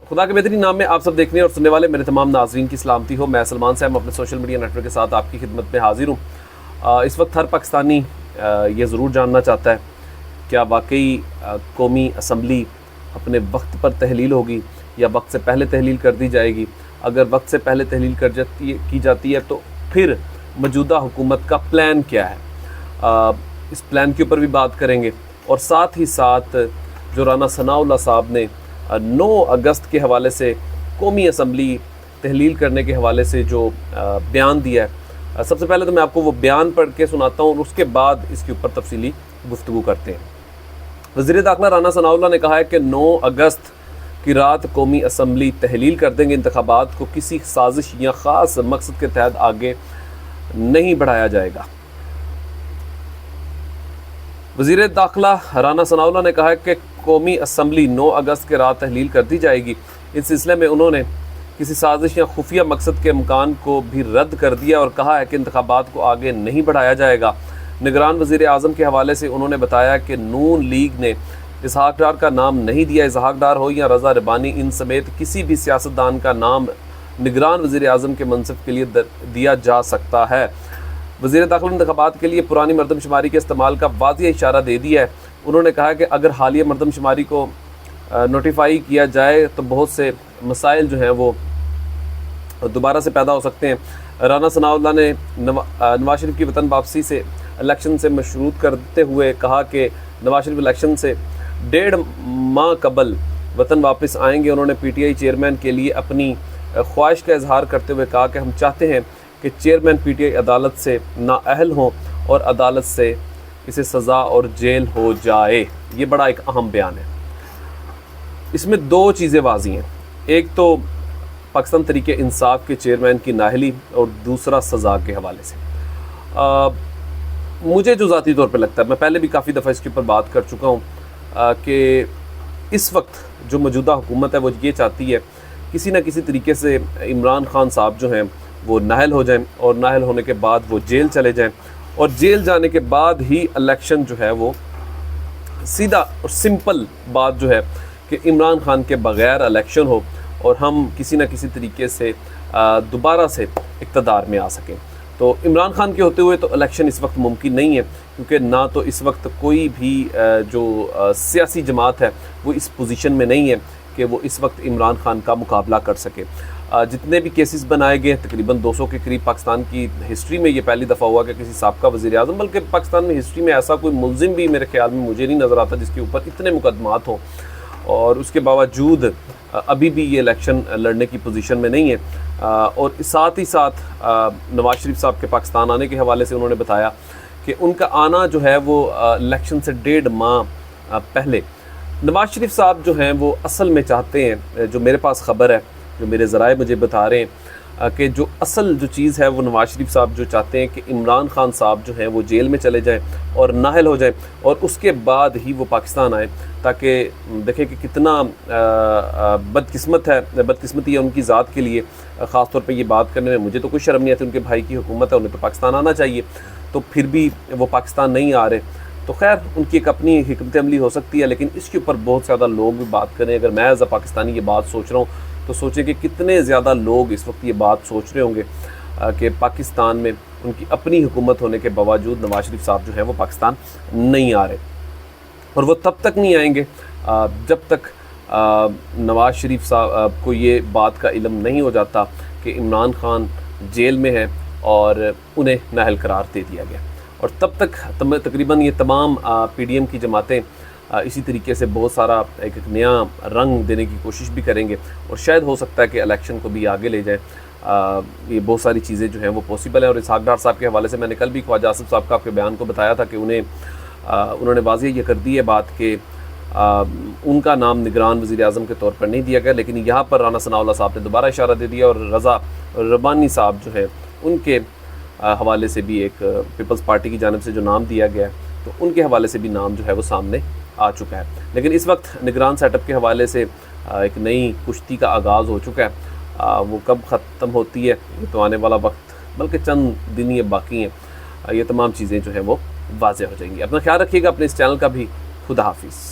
خدا کے بہترین نام میں آپ سب دیکھنے اور سننے والے میرے تمام ناظرین کی سلامتی ہو. میں سلمان صاحب اپنے سوشل میڈیا نیٹ ورک کے ساتھ آپ کی خدمت میں حاضر ہوں. اس وقت ہر پاکستانی یہ ضرور جاننا چاہتا ہے کیا واقعی قومی اسمبلی اپنے وقت پر تحلیل ہوگی یا وقت سے پہلے تحلیل کر دی جائے گی. اگر وقت سے پہلے تحلیل کی جاتی ہے تو پھر موجودہ حکومت کا پلان کیا ہے, اس پلان کے اوپر بھی بات کریں گے. اور ساتھ ہی ساتھ جو رانا ثناء اللہ صاحب نے 9 اگست کے حوالے سے قومی اسمبلی تحلیل کرنے کے حوالے سے جو بیان دیا ہے, سب سے پہلے تو میں آپ کو وہ بیان پڑھ کے سناتا ہوں اور اس کے بعد اس کے اوپر تفصیلی گفتگو کرتے ہیں. وزیر داخلہ رانا ثناء اللہ نے کہا ہے کہ 9 اگست کی رات قومی اسمبلی تحلیل کر دیں گے. انتخابات کو کسی سازش یا خاص مقصد کے تحت آگے نہیں بڑھایا جائے گا. وزیر داخلہ رانا ثناء اللہ نے کہا ہے کہ قومی اسمبلی 9 اگست کے رات تحلیل کر دی جائے گی. اس سلسلے میں انہوں نے کسی سازش یا خفیہ مقصد کے امکان کو بھی رد کر دیا اور کہا ہے کہ انتخابات کو آگے نہیں بڑھایا جائے گا. نگران وزیر اعظم کے حوالے سے انہوں نے بتایا کہ نون لیگ نے اسحاق ڈار کا نام نہیں دیا. اسحاق ڈار ہو یا رضا ربانی, ان سمیت کسی بھی سیاستدان کا نام نگران وزیر اعظم کے منصب کے لیے دیا جا سکتا ہے. وزیر داخلہ نے انتخابات کے لیے پرانی مردم شماری کے استعمال کا واضح اشارہ دے دیا ہے. انہوں نے کہا کہ اگر حالیہ مردم شماری کو نوٹیفائی کیا جائے تو بہت سے مسائل جو ہیں وہ دوبارہ سے پیدا ہو سکتے ہیں. رانا ثناء اللہ نے نواز شریف کی وطن واپسی سے الیکشن سے مشروط کرتے ہوئے کہا کہ نواز شریف الیکشن سے 1.5 ماہ قبل وطن واپس آئیں گے. انہوں نے پی ٹی آئی چیئرمین کے لیے اپنی خواہش کا اظہار کرتے ہوئے کہا کہ ہم چاہتے ہیں کہ چیئرمین پی ٹی آئی عدالت سے نااہل ہوں اور عدالت سے اسے سزا اور جیل ہو جائے. یہ بڑا ایک اہم بیان ہے. اس میں 2 چیزیں واضح ہیں. ایک تو پاکستان تحریک انصاف کے چیئرمین کی نااہلی اور دوسرا سزا کے حوالے سے. مجھے جو ذاتی طور پہ لگتا ہے, میں پہلے بھی کافی دفعہ اس کے اوپر بات کر چکا ہوں کہ اس وقت جو موجودہ حکومت ہے وہ یہ چاہتی ہے کسی نہ کسی طریقے سے عمران خان صاحب جو ہیں وہ نااہل ہو جائیں اور نااہل ہونے کے بعد وہ جیل چلے جائیں اور جیل جانے کے بعد ہی الیکشن جو ہے وہ سیدھا اور سمپل بات جو ہے کہ عمران خان کے بغیر الیکشن ہو اور ہم کسی نہ کسی طریقے سے دوبارہ سے اقتدار میں آ سکیں. تو عمران خان کے ہوتے ہوئے تو الیکشن اس وقت ممکن نہیں ہے, کیونکہ نہ تو اس وقت کوئی بھی جو سیاسی جماعت ہے وہ اس پوزیشن میں نہیں ہے کہ وہ اس وقت عمران خان کا مقابلہ کر سکے. جتنے بھی کیسز بنائے گئے تقریباً 200 کے قریب پاکستان کی ہسٹری میں یہ پہلی دفعہ ہوا کہ کسی سابقہ وزیر اعظم, بلکہ پاکستان میں ہسٹری میں ایسا کوئی ملزم بھی میرے خیال میں مجھے نہیں نظر آتا جس کے اوپر اتنے مقدمات ہوں اور اس کے باوجود ابھی بھی یہ الیکشن لڑنے کی پوزیشن میں نہیں ہے. اور ساتھ ہی ساتھ نواز شریف صاحب کے پاکستان آنے کے حوالے سے انہوں نے بتایا کہ ان کا آنا جو ہے وہ الیکشن سے 1.5 ماہ پہلے. نواز شریف صاحب جو ہیں وہ اصل میں چاہتے ہیں, جو میرے پاس خبر ہے, جو میرے ذرائع مجھے بتا رہے ہیں کہ جو اصل جو چیز ہے وہ نواز شریف صاحب جو چاہتے ہیں کہ عمران خان صاحب جو ہیں وہ جیل میں چلے جائیں اور نااہل ہو جائیں اور اس کے بعد ہی وہ پاکستان آئیں, تاکہ دیکھیں کہ کتنا بدقسمتی ہے ان کی ذات کے لیے. خاص طور پہ یہ بات کرنے میں مجھے تو کوئی شرم نہیں آتی, ان کے بھائی کی حکومت ہے, انہیں تو پاکستان آنا چاہیے, تو پھر بھی وہ پاکستان نہیں آ رہے. تو خیر ان کی ایک اپنی حکمت عملی ہو سکتی ہے, لیکن اس کے اوپر بہت زیادہ لوگ بھی بات کریں. اگر میں ایز اے پاکستانی یہ بات سوچ رہا ہوں تو سوچیں کہ کتنے زیادہ لوگ اس وقت یہ بات سوچ رہے ہوں گے کہ پاکستان میں ان کی اپنی حکومت ہونے کے باوجود نواز شریف صاحب جو ہیں وہ پاکستان نہیں آ رہے. اور وہ تب تک نہیں آئیں گے جب تک نواز شریف صاحب کو یہ بات کا علم نہیں ہو جاتا کہ عمران خان جیل میں ہے اور انہیں نااہل قرار دے دیا گیا. اور تب تک تقریباً یہ تمام پی ڈی ایم کی جماعتیں اسی طریقے سے بہت سارا ایک نیا رنگ دینے کی کوشش بھی کریں گے اور شاید ہو سکتا ہے کہ الیکشن کو بھی آگے لے جائیں. یہ بہت ساری چیزیں جو ہیں وہ پاسبل ہیں. اور اسحاق ڈار صاحب کے حوالے سے میں نے کل بھی خواجہ آصف صاحب کا آپ کے بیان کو بتایا تھا کہ انہوں نے واضح یہ کر دی ہے بات کہ ان کا نام نگران وزیر اعظم کے طور پر نہیں دیا گیا, لیکن یہاں پر رانا ثناء اللہ صاحب نے دوبارہ اشارہ دے دیا اور رضا ربانی صاحب جو ہے ان کے حوالے سے بھی ایک پیپلز پارٹی کی جانب سے جو نام دیا گیا ہے تو ان کے حوالے سے بھی نام جو ہے وہ سامنے آ چکا ہے. لیکن اس وقت نگران سیٹ اپ کے حوالے سے ایک نئی کشتی کا آغاز ہو چکا ہے. وہ کب ختم ہوتی ہے یہ تو آنے والا وقت, بلکہ چند دن یہ باقی ہیں, یہ تمام چیزیں جو ہیں وہ واضح ہو جائیں گی. اپنا خیال رکھیے گا, اپنے اس چینل کا بھی. خدا حافظ.